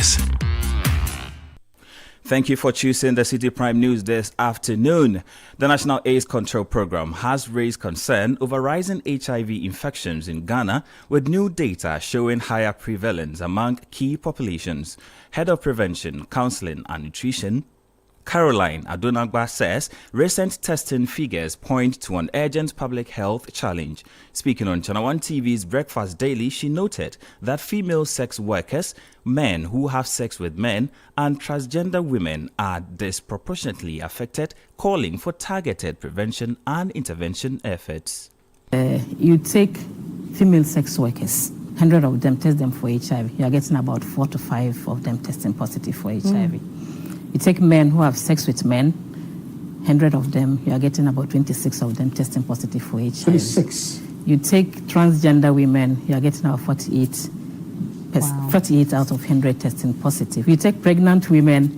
News. Thank you for choosing the Citi Prime News this afternoon. The National AIDS Control Program has raised concern over rising HIV infections in Ghana, with new data showing higher prevalence among key populations. Head of Prevention, Counseling and Nutrition, Caroline Adonagba, says recent testing figures point to an urgent public health challenge. Speaking on Channel 1 TV's Breakfast Daily, she noted that female sex workers, men who have sex with men, and transgender women are disproportionately affected, calling for targeted prevention and intervention efforts. You take female sex workers, 100 of them test them for HIV. You are getting about 4 to 5 of them testing positive for HIV. You take men who have sex with men, 100 of them, you are getting about 26 of them testing positive for HIV. 26. You take transgender women, you are getting about 48 out of 100 testing positive. You take pregnant women,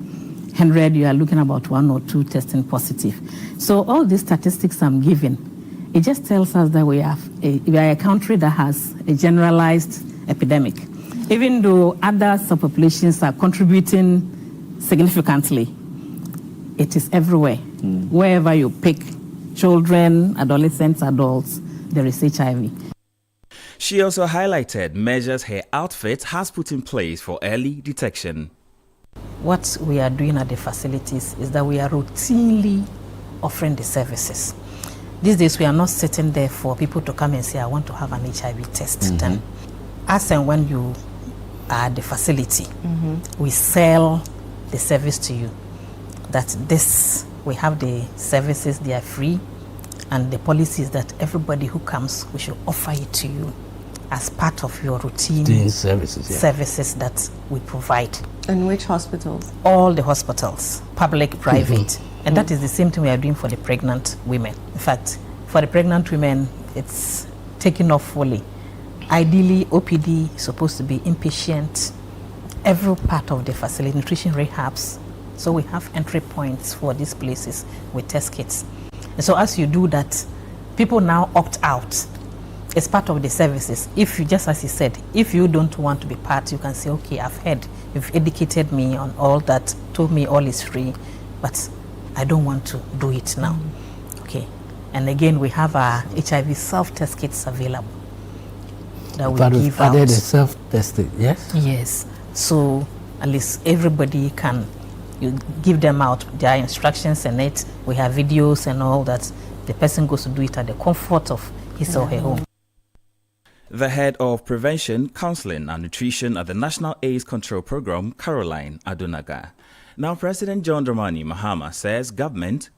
100, you are looking about 1 or 2 testing positive. So all these statistics I'm giving, it just tells us that we are a country that has a generalized epidemic. Even though other subpopulations are contributing significantly, it is everywhere. Wherever you pick, children, adolescents, adults, there is HIV. She also highlighted measures her outfit has put in place for early detection. What we are doing at the facilities is that we are routinely offering the services. These days we are not sitting there for people to come and say, I want to have an HIV test. Then, as and when you are at the facility, we sell the service to you, that this, we have the services, they are free, and the policy is that everybody who comes, we should offer it to you as part of your routine services that we provide. And which hospitals? All the hospitals, public, private. And that is the same thing we are doing for the pregnant women. In fact, for the pregnant women, it's taken off fully. Ideally, OPD is supposed to be inpatient, every part of the facility, nutrition rehabs. So we have entry points for these places with test kits. And so as you do that, people now opt out. It's part of the services. If you, just as you said, if you don't want to be part, you can say, okay, I've heard, you've educated me on all that, told me all is free, but I don't want to do it now. Okay. And again, we have our HIV self-test kits available that we give out. Are they the self-tested, yes? Yes. So at least everybody can, you give them out their instructions in it. We have videos and all that. The person goes to do it at the comfort of his or her home. The head of Prevention, Counseling and Nutrition at the National AIDS Control Program, Caroline Adonaga. Now, President John Dramani Mahama says government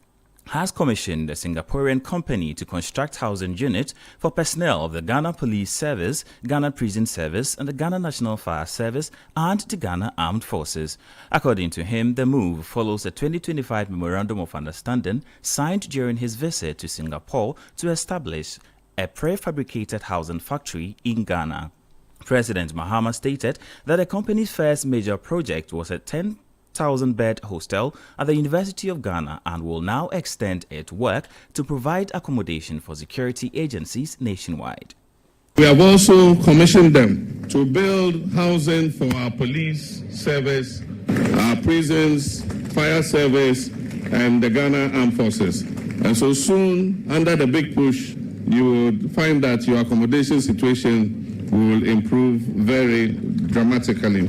has commissioned a Singaporean company to construct housing units for personnel of the Ghana Police Service, Ghana Prison Service, and the Ghana National Fire Service and the Ghana Armed Forces. According to him, the move follows a 2025 Memorandum of Understanding signed during his visit to Singapore to establish a prefabricated housing factory in Ghana. President Mahama stated that the company's first major project was a 10,000-bed hostel at the University of Ghana and will now extend its work to provide accommodation for security agencies nationwide. We have also commissioned them to build housing for our police service, our prisons, fire service, and the Ghana Armed Forces. And so soon, under the big push, you will find that your accommodation situation will improve very dramatically.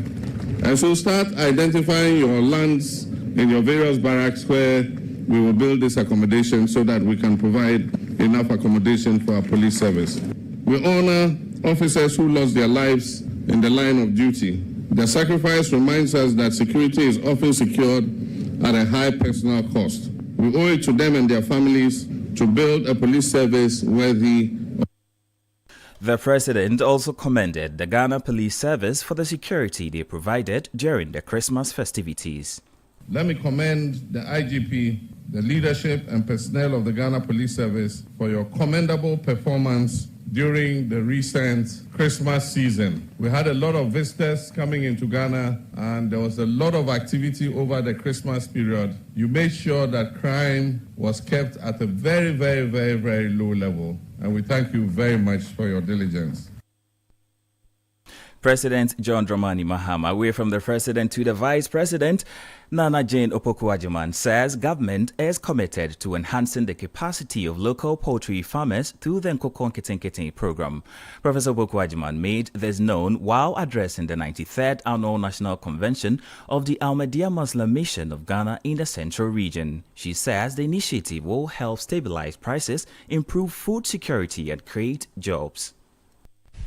And so start identifying your lands in your various barracks where we will build this accommodation so that we can provide enough accommodation for our police service. We honor officers who lost their lives in the line of duty. Their sacrifice reminds us that security is often secured at a high personal cost. We owe it to them and their families to build a police service worthy. The president also commended the Ghana Police Service for the security they provided during the Christmas festivities. Let me commend the IGP, the leadership and personnel of the Ghana Police Service for your commendable performance during the recent Christmas season. We had a lot of visitors coming into Ghana and there was a lot of activity over the Christmas period. You made sure that crime was kept at a very, very, very, very low level. And we thank you very much for your diligence. President John Dramani Mahama, away from the president to the vice president, Nana Jane Opoku-Agyeman says government is committed to enhancing the capacity of local poultry farmers through the Nkoko Nketenkete program. Professor Opoku-Agyeman made this known while addressing the 93rd Annual National Convention of the Ahmadiyya Muslim Mission of Ghana in the Central Region. She says the initiative will help stabilize prices, improve food security, and create jobs.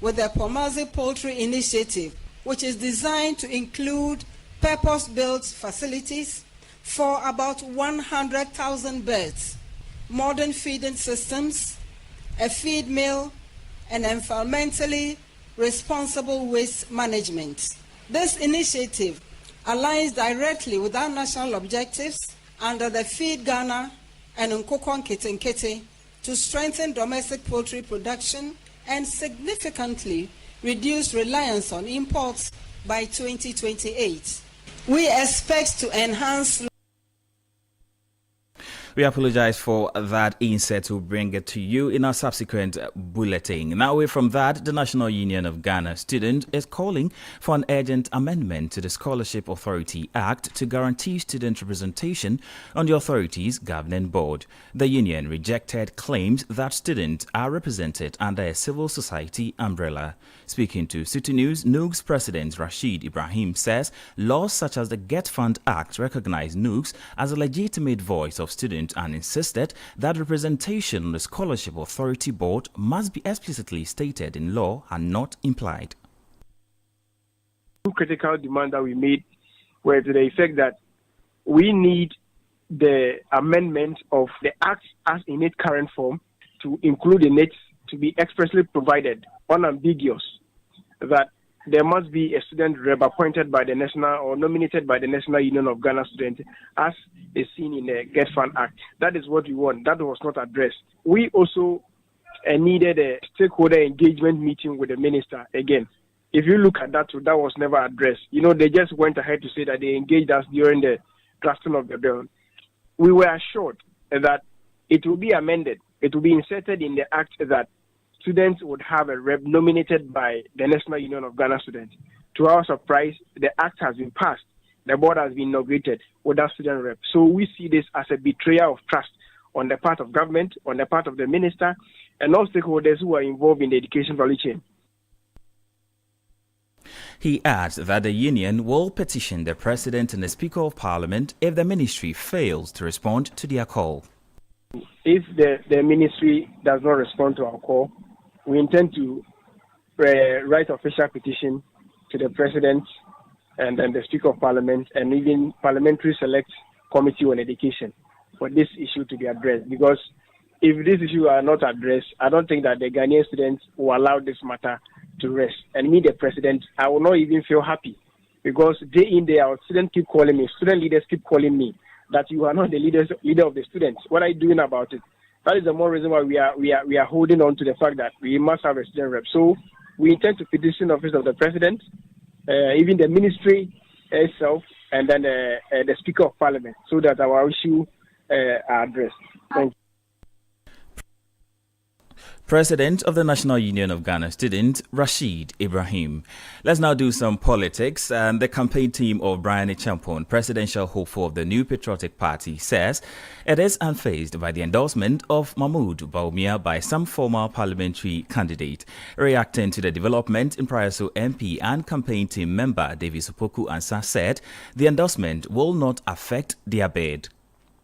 With the Pomazi Poultry Initiative, which is designed to include purpose-built facilities for about 100,000 birds, modern feeding systems, a feed mill, and environmentally responsible waste management. This initiative aligns directly with our national objectives under the Feed Ghana and Nkoko Nketenkete to strengthen domestic poultry production and significantly reduce reliance on imports by 2028. We expect to enhance. We apologize for that insert. We'll bring it to you in our subsequent bulletin. Now, away from that, the National Union of Ghana Students is calling for an urgent amendment to the Scholarship Authority Act to guarantee student representation on the authority's governing board. The union rejected claims that students are represented under a civil society umbrella. Speaking to Citi News, NUG's President Rashid Ibrahim says laws such as the Get Fund Act recognize NUGs as a legitimate voice of students and insisted that representation on the Scholarship Authority Board must be explicitly stated in law and not implied. Two critical demands that we made were to the effect that we need the amendment of the Act as in its current form to include in it to be expressly provided, unambiguous, that there must be a student rep appointed by the National or nominated by the National Union of Ghana Students as is seen in the Get Fund Act. That is what we want. That was not addressed. We also needed a stakeholder engagement meeting with the minister again. If you look at that, that was never addressed. You know, they just went ahead to say that they engaged us during the drafting of the bill. We were assured that it will be amended. It will be inserted in the Act that students would have a rep nominated by the National Union of Ghana Students. To our surprise, the Act has been passed. The board has been inaugurated without student rep. So we see this as a betrayal of trust on the part of government, on the part of the minister, and all stakeholders who are involved in the education value chain. He adds that the union will petition the President and the Speaker of Parliament if the ministry fails to respond to their call. If the ministry does not respond to our call, we intend to write official petition to the President and then the Speaker of Parliament and even Parliamentary Select Committee on Education for this issue to be addressed. Because if this issue are not addressed, I don't think that the Ghanaian students will allow this matter to rest. And me, the President, I will not even feel happy because day in, day out, students keep calling me, student leaders keep calling me that you are not the leader of the students. What are you doing about it? That is the more reason why we are holding on to the fact that we must have a student rep. So we intend to petition the office of the President, even the ministry itself, and then the Speaker of Parliament, so that our issue are addressed. Thank you. President of the National Union of Ghana Students, Rashid Ibrahim. Let's now do some politics. And the campaign team of Brian Champon, presidential hopeful of the New Patriotic Party, says it is unfazed by the endorsement of Mahmoud Bawumia by some former parliamentary candidate. Reacting to the development in Prayaso MP and campaign team member Davis Opoku-Ansah said the endorsement will not affect their bid.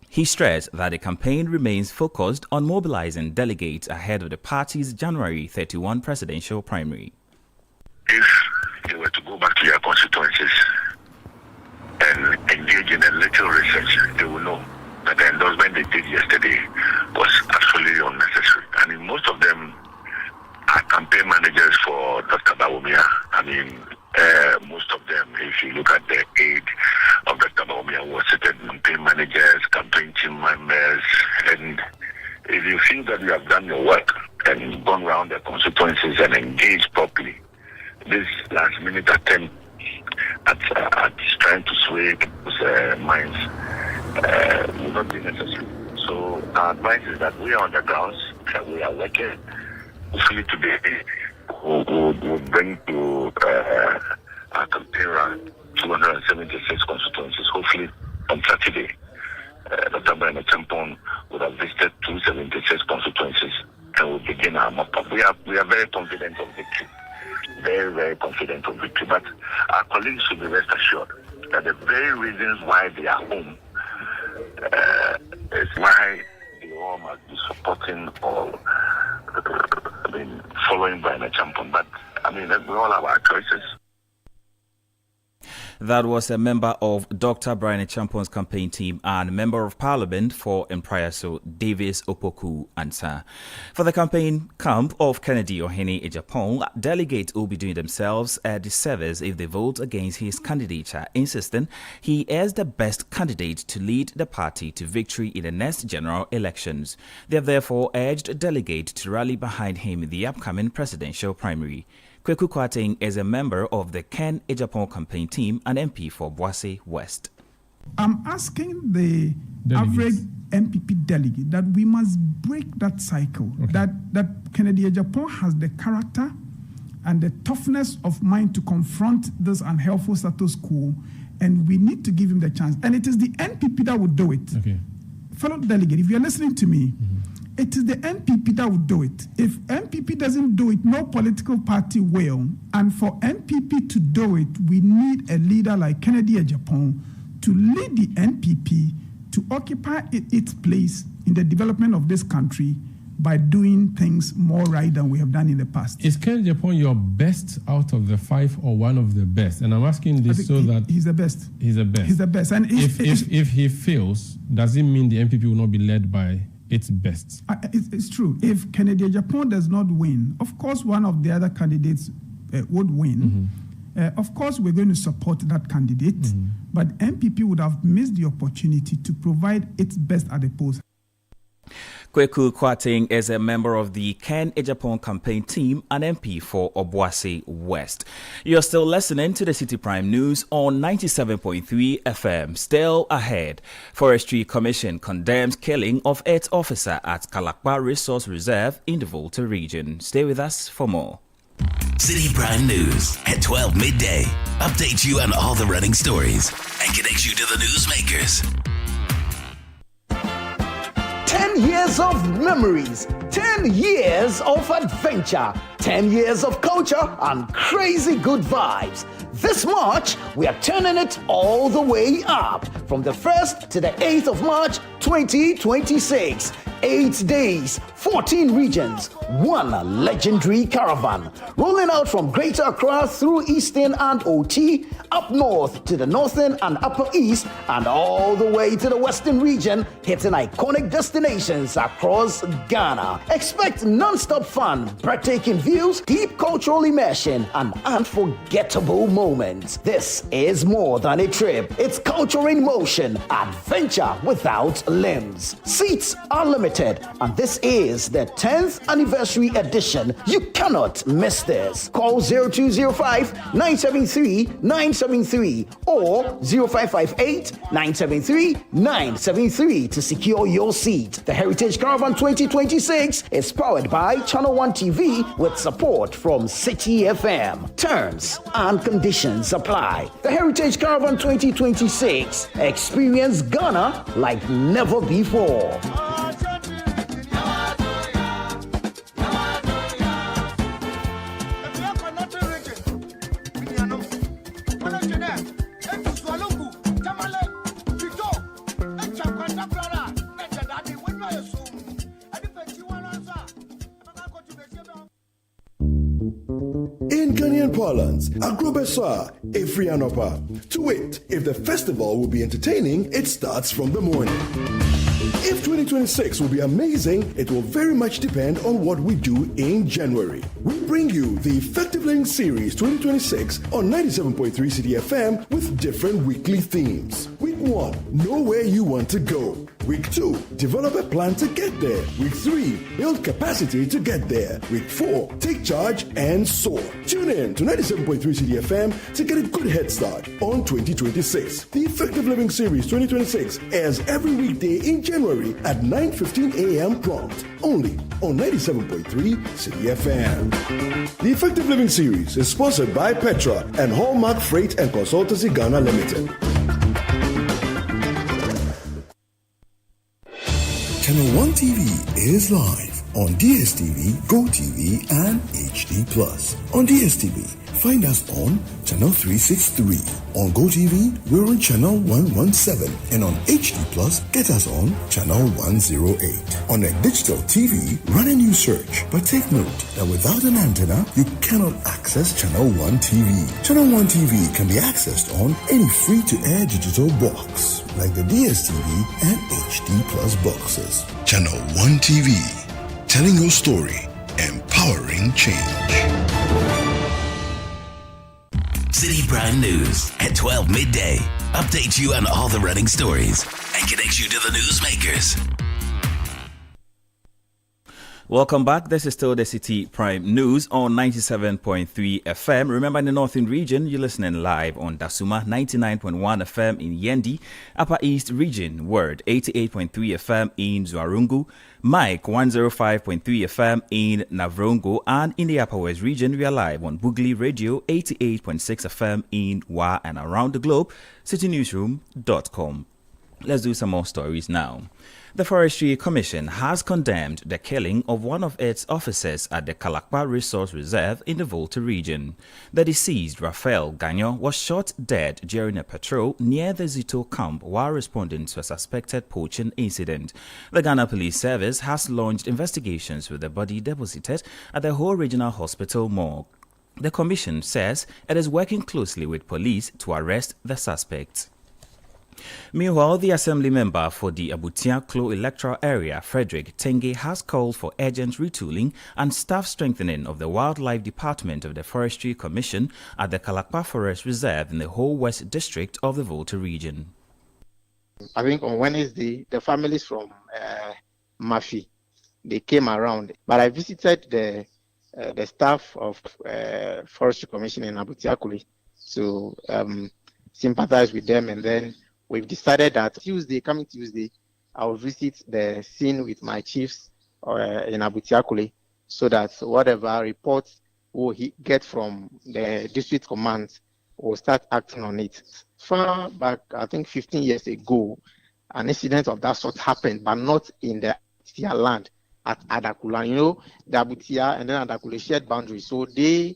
He stressed that the campaign remains focused on mobilizing delegates ahead of the party's January 31 presidential primary. If they were to go back to their constituencies and engage in a little research, they will know that the endorsement they did yesterday was absolutely unnecessary. I mean, most of them are campaign managers for Dr. Bawumia. I mean, most of them, if you look at the aid of Dr. Bawumia, was seated campaign managers, campaign team members, and if you feel that you have done your work and gone around the constituencies and engaged properly, this last minute attempt at trying to sway people's minds will not be necessary. So our advice is that we are on the grounds, that we are working. Hopefully today will bring to era 276 constituencies. Hopefully, on Saturday, Dr. Brian Champon would have visited 276 constituencies and we'll begin our mop-up. We are very confident of victory. Very, very confident of victory. But our colleagues should be rest assured that the very reasons why they are home is why they all must be supporting or following Brian Champon. But we all have our choices. That was a member of Dr. Brian Champon's campaign team and Member of Parliament for Mprayaso, Davis Opoku Ansah. For the campaign camp of Kennedy Ohene Ejapong, delegates will be doing themselves a disservice if they vote against his candidature, insisting he is the best candidate to lead the party to victory in the next general elections. They have therefore urged delegates to rally behind him in the upcoming presidential primary. Kweku Kwateng is a member of the Ken Ejapong campaign team and MP for Boise West. I'm asking the average MPP delegate that we must break that cycle, that Kennedy Ejapong has the character and the toughness of mind to confront this unhelpful status quo, and we need to give him the chance. And it is the NPP that will do it. Okay. Fellow delegate, if you're listening to me, it is the NPP that will do it. If NPP doesn't do it, no political party will. And for NPP to do it, we need a leader like Kennedy Ejapong to lead the NPP to occupy its place in the development of this country by doing things more right than we have done in the past. Is Kennedy Ejapong your best out of the five or one of the best? And I'm asking this so that... He's the best. He's the best. He's the best. And if he fails, does it mean the NPP will not be led by its best? It's true. If Kennedy Ejapong does not win, of course one of the other candidates would win. Of course we're going to support that candidate, but MPP would have missed the opportunity to provide its best at the polls. Kweku Kwateng is a member of the Ken Ejapong campaign team and MP for Obuasi West. You're still listening to the City Prime News on 97.3 FM. Still ahead, Forestry Commission condemns killing of its officer at Kalakpa Resource Reserve in the Volta region. Stay with us for more. City Prime News at 12 midday. Update you on all the running stories and connect you to the newsmakers. 10 years of memories, 10 years of adventure, 10 years of culture and crazy good vibes. This March, we are turning it all the way up from the 1st to the 8th of March 2026. 8 days, 14 regions, one legendary caravan, rolling out from Greater Accra through Eastern and OT, up north to the Northern and Upper East, and all the way to the Western region, hitting iconic destinations across Ghana. Expect non-stop fun, breathtaking views, deep cultural immersion, and unforgettable moments. This is more than a trip. It's culture in motion, adventure without limbs. Seats are limited, and this is the 10th anniversary edition. You cannot miss this. Call 0205-973-973 or 0558-973-973 to secure your seat. The Heritage Caravan 2026 is powered by Channel 1 TV with support from Citi FM. Terms and conditions apply. The Heritage Caravan 2026. Experience Ghana like never before. In Ghanaian parlance, Agrobeswa, Efri Anopa. To wit, if the festival will be entertaining, it starts from the morning. If 2026 will be amazing, it will very much depend on what we do in January. We bring you the Effective Living Series 2026 on 97.3 Citi FM with different weekly themes. Week 1, know where you want to go. Week 2, develop a plan to get there. Week 3, build capacity to get there. Week 4, take charge and soar. Tune in to 97.3 Citi FM to get a good head start on 2026. The Effective Living Series 2026 airs every weekday in January at 9:15 a.m. prompt, only on 97.3 Citi FM. The Effective Living Series is sponsored by Petra and Hallmark Freight and Consultancy Ghana Limited. Channel 1 TV is live on DSTV, GoTV, and HD+. On DSTV, find us on Channel 363. On GoTV, we're on Channel 117. And on HD+, get us on Channel 108. On a digital TV, run a new search. But take note that without an antenna, you cannot access Channel 1 TV. Channel 1 TV can be accessed on any free-to-air digital box, like the DSTV and HD+ boxes. Channel 1 TV, telling your story, empowering change. Citi Prime News at 12 midday. Update you on all the running stories and connect you to the newsmakers. Welcome back. This is still the Citi Prime News on 97.3 FM. Remember, in the Northern region, you're listening live on Dasuma 99.1 FM in Yendi, Upper East region, Word 88.3 FM in Zuarungu, Mike 105.3 FM in Navrongo, and in the Upper West region, we are live on Bugli Radio 88.6 FM in Wa and around the globe, citynewsroom.com. Let's do some more stories now. The Forestry Commission has condemned the killing of one of its officers at the Kalakpa Resource Reserve in the Volta region. The deceased, Raphael Ganyo, was shot dead during a patrol near the Zito camp while responding to a suspected poaching incident. The Ghana Police Service has launched investigations with the body deposited at the Ho Regional Hospital morgue. The Commission says it is working closely with police to arrest the suspects. Meanwhile, the Assembly member for the Abutia Klo electoral area, Frederick Tenge, has called for urgent retooling and staff strengthening of the Wildlife Department of the Forestry Commission at the Kalakpa Forest Reserve in the whole West District of the Volta region. I think on Wednesday, the families from Mafi, they came around, but I visited the staff of Forestry Commission in Abutia Klo to sympathize with them, and then we've decided that coming Tuesday, I'll visit the scene with my chiefs in Abutia Klo so that whatever reports we'll get from the district command, we'll start acting on it. Far back, I think 15 years ago, an incident of that sort happened, but not in the Abutia land at Adakula. You know, the Abutia and then Adakula shared boundaries. So they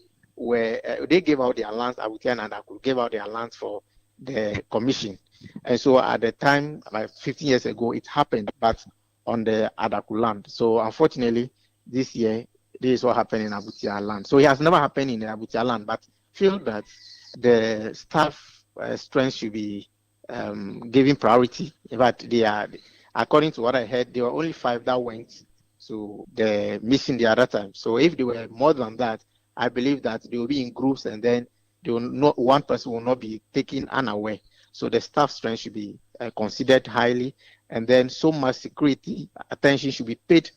gave out their lands, Abutia and Adakula gave out their lands for the commission. And so at the time, like 15 years ago, it happened, but on the Adaku land. So unfortunately, this year, this is what happened in Abutia land. So it has never happened in the Abutia land, but feel that the staff strength should be given priority. In fact, they are, according to what I heard, there were only 5 that went to the mission the other time. So if there were more than that, I believe that they will be in groups, and then one person will not be taken unaware. So the staff strength should be considered highly, and then so much security attention should be paid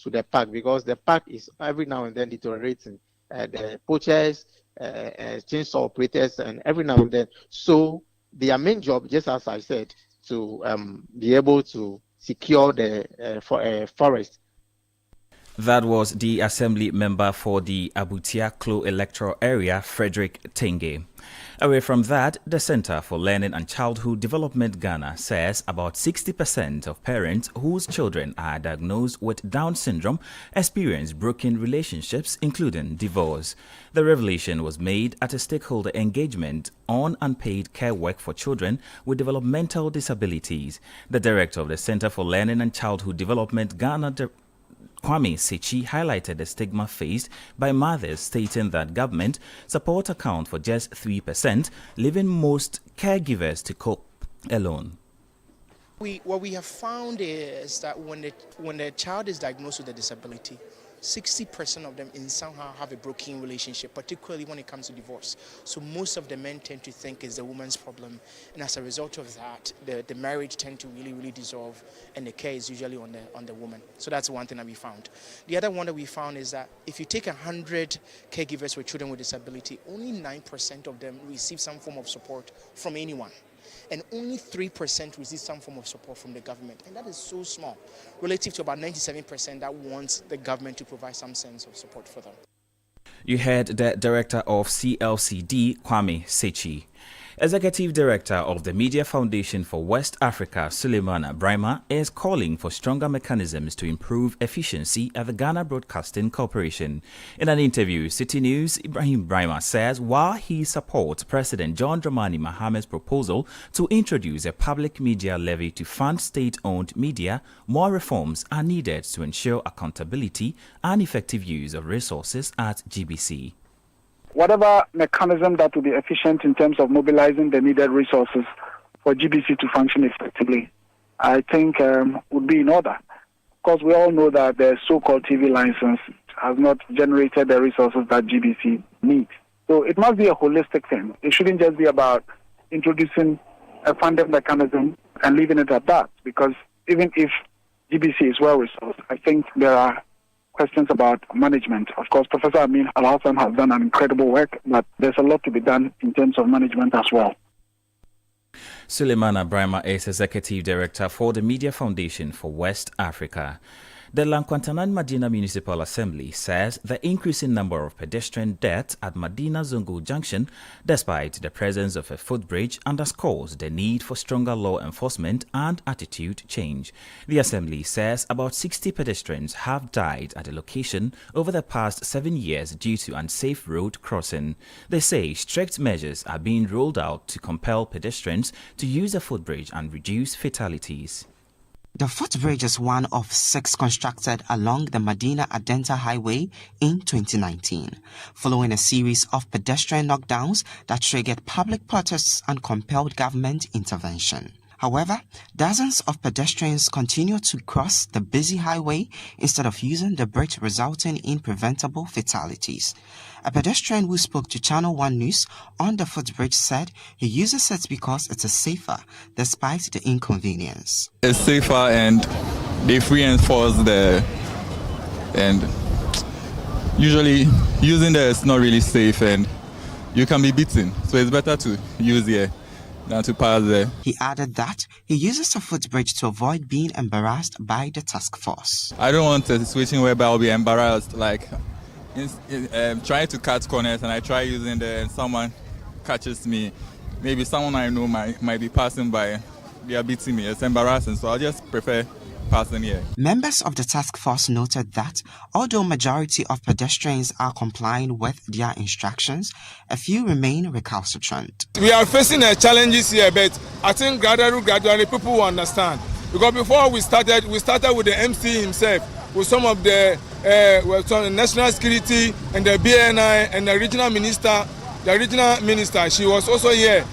to the park, because the park is every now and then deteriorating. The poachers, chainsaw operators, and every now and then. So their main job, just as I said, to be able to secure the forest. That was the Assembly member for the Abutia Klo electoral area, Frederick Tenge. Away from that, the Center for Learning and Childhood Development Ghana says about 60% of parents whose children are diagnosed with Down syndrome experience broken relationships, including divorce. The revelation was made at a stakeholder engagement on unpaid care work for children with developmental disabilities. The director of the Center for Learning and Childhood Development Ghana, Kwame Sechi, highlighted the stigma faced by mothers, stating that government support account for just 3%, leaving most caregivers to cope alone. What we have found is that when the child is diagnosed with a disability, 60% of them in somehow have a broken relationship, particularly when it comes to divorce. So most of the men tend to think it's the woman's problem, and as a result of that, the marriage tend to really dissolve, and the care is usually on the woman. So that's one thing that we found. The other one that we found is that if you take 100 caregivers for children with disability, only 9% of them receive some form of support from anyone. And only 3% receive some form of support from the government. And that is so small, relative to about 97% that wants the government to provide some sense of support for them. You heard the director of CLCD, Kwame Sechi. Executive Director of the Media Foundation for West Africa, Suleimana Brima, is calling for stronger mechanisms to improve efficiency at the Ghana Broadcasting Corporation. In an interview with Citi News, Ibrahim Brima says while he supports President John Dramani Mahama's proposal to introduce a public media levy to fund state-owned media, more reforms are needed to ensure accountability and effective use of resources at GBC. Whatever mechanism that will be efficient in terms of mobilizing the needed resources for GBC to function effectively, I think would be in order. Of course, we all know that the so-called TV license has not generated the resources that GBC needs. So it must be a holistic thing. It shouldn't just be about introducing a funding mechanism and leaving it at that, because even if GBC is well-resourced, I think there are questions about management. Of course, Professor Amin Al-Hassan has done an incredible work, but there's a lot to be done in terms of management as well. Suleimana Brima is Executive Director for the Media Foundation for West Africa. The Lankwantanan Medina Municipal Assembly says the increasing number of pedestrian deaths at Medina Zongo Junction, despite the presence of a footbridge, underscores the need for stronger law enforcement and attitude change. The Assembly says about 60 pedestrians have died at the location over the past 7 years due to unsafe road crossing. They say strict measures are being rolled out to compel pedestrians to use the footbridge and reduce fatalities. The footbridge is one of 6 constructed along the Medina-Adenta Highway in 2019, following a series of pedestrian knockdowns that triggered public protests and compelled government intervention. However, dozens of pedestrians continue to cross the busy highway instead of using the bridge, resulting in preventable fatalities. A pedestrian who spoke to Channel 1 News on the footbridge said he uses it because it is safer despite the inconvenience. It's safer and they free enforce and usually using there is not really safe and you can be beaten, so it's better to use here than to pass there. He added that he uses a footbridge to avoid being embarrassed by the task force. I don't want a situation whereby I'll be embarrassed, like trying to cut corners and I try using there and someone catches me. Maybe someone I know might be passing by, they are beating me. It's embarrassing, so I'll just prefer passing here. Members of the task force noted that although majority of pedestrians are complying with their instructions, a few remain recalcitrant. We are facing challenges here, but I think gradually people will understand. Because before we started with the MC himself, with some of the national security and the BNI and the regional minister. The regional minister, she was also here.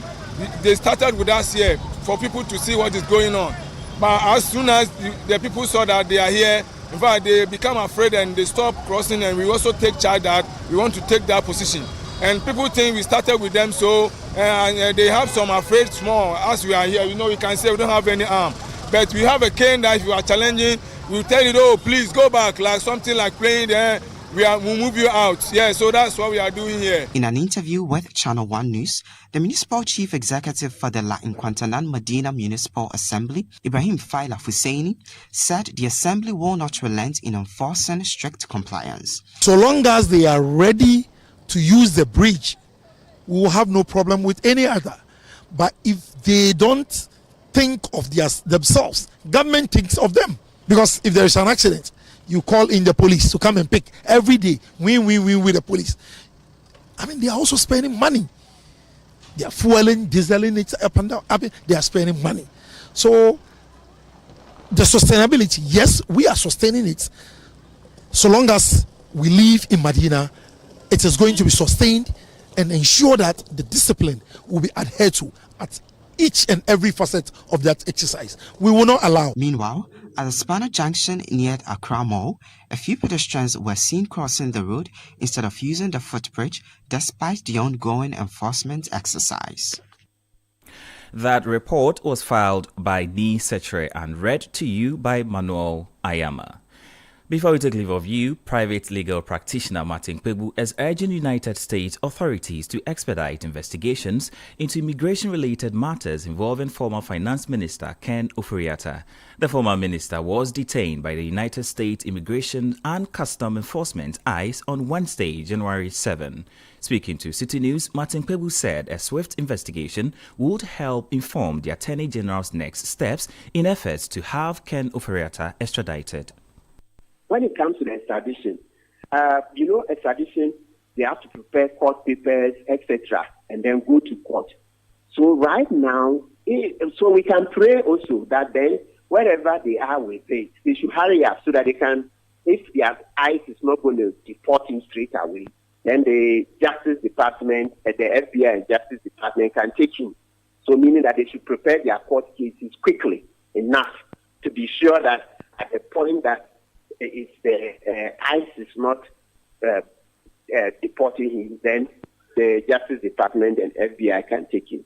They started with us here for people to see what is going on. But as soon as the people saw that they are here, in fact, they become afraid and they stop crossing, and we also take charge that we want to take that position. And people think we started with them, so they have some afraid small. As we are here, we can say we don't have any arm. But we have a cane that if you are challenging, we'll tell you, oh, please go back, like something like playing there. We'll move you out. Yeah, so that's what we are doing here. In an interview with Channel 1 News, the Municipal Chief Executive for the Lankwantanan Medina Municipal Assembly, Ibrahim Faila Husseini, said the Assembly will not relent in enforcing strict compliance. So long as they are ready to use the bridge, we will have no problem with any other. But if they don't think of themselves, government thinks of them. Because if there is an accident, you call in the police to come and pick every day. Win with the police. I mean, they are also spending money. They are fueling, dieseling it up and down. They are spending money. So the sustainability, yes, we are sustaining it. So long as we live in Medina, it is going to be sustained and ensure that the discipline will be adhered to at each and every facet of that exercise. We will not allow. Meanwhile, At the Spanner Junction near Accra Mall, a few pedestrians were seen crossing the road instead of using the footbridge despite the ongoing enforcement exercise. That report was filed by Ni Setre and read to you by Manuel Ayama. Before we take leave of you, private legal practitioner Martin Kpebu is urging United States authorities to expedite investigations into immigration-related matters involving former Finance Minister Ken Ofori-Atta. The former minister was detained by the United States Immigration and Custom Enforcement (ICE) on Wednesday, January 7. Speaking to Citi News, Martin Kpebu said a swift investigation would help inform the Attorney General's next steps in efforts to have Ken Ofori-Atta extradited. When it comes to the extradition, extradition, they have to prepare court papers, etc., and then go to court. So right now, so we can pray also that then, wherever they are with it, they should hurry up so that they can, if their ICE is not going to deport him straight away, then the Justice Department, the FBI and Justice Department can take him. So meaning that they should prepare their court cases quickly enough to be sure that at the point that if the ICE is not deporting him, then the Justice Department and FBI can take him.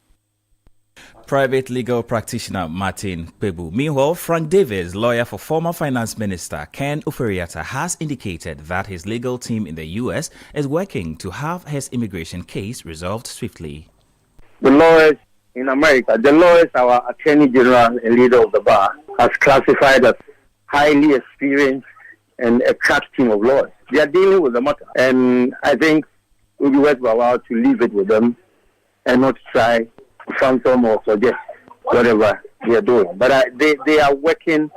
Private legal practitioner Martin Kpebu. Meanwhile, Frank Davis, lawyer for former Finance Minister Ken Ofori-Atta, has indicated that his legal team in the U.S. is working to have his immigration case resolved swiftly. The lawyers in America, our Attorney General and leader of the bar, has classified as highly experienced and a crack team of lawyers. They are dealing with the matter. And I think it would be worthwhile to leave it with them and not try to phantom or suggest whatever they are doing. But they are working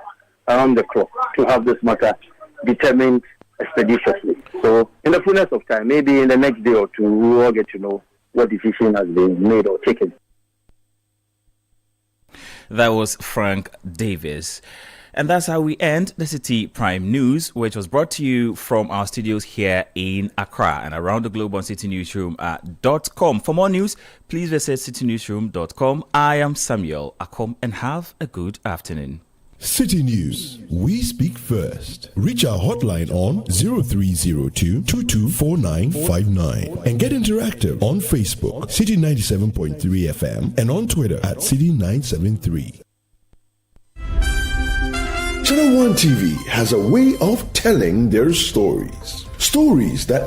around the clock to have this matter determined expeditiously. So in the fullness of time, maybe in the next day or two, we will all get to know what decision has been made or taken. That was Frank Davis. And that's how we end the Citi Prime News, which was brought to you from our studios here in Accra and around the globe on citinewsroom.com. For more news, please visit citinewsroom.com. I am Samuel Akom, and have a good afternoon. Citi News, we speak first. Reach our hotline on 0302 224959 and get interactive on Facebook, Citi 97.3 FM, and on Twitter at Citi 973. Channel One TV has a way of telling their stories. Stories that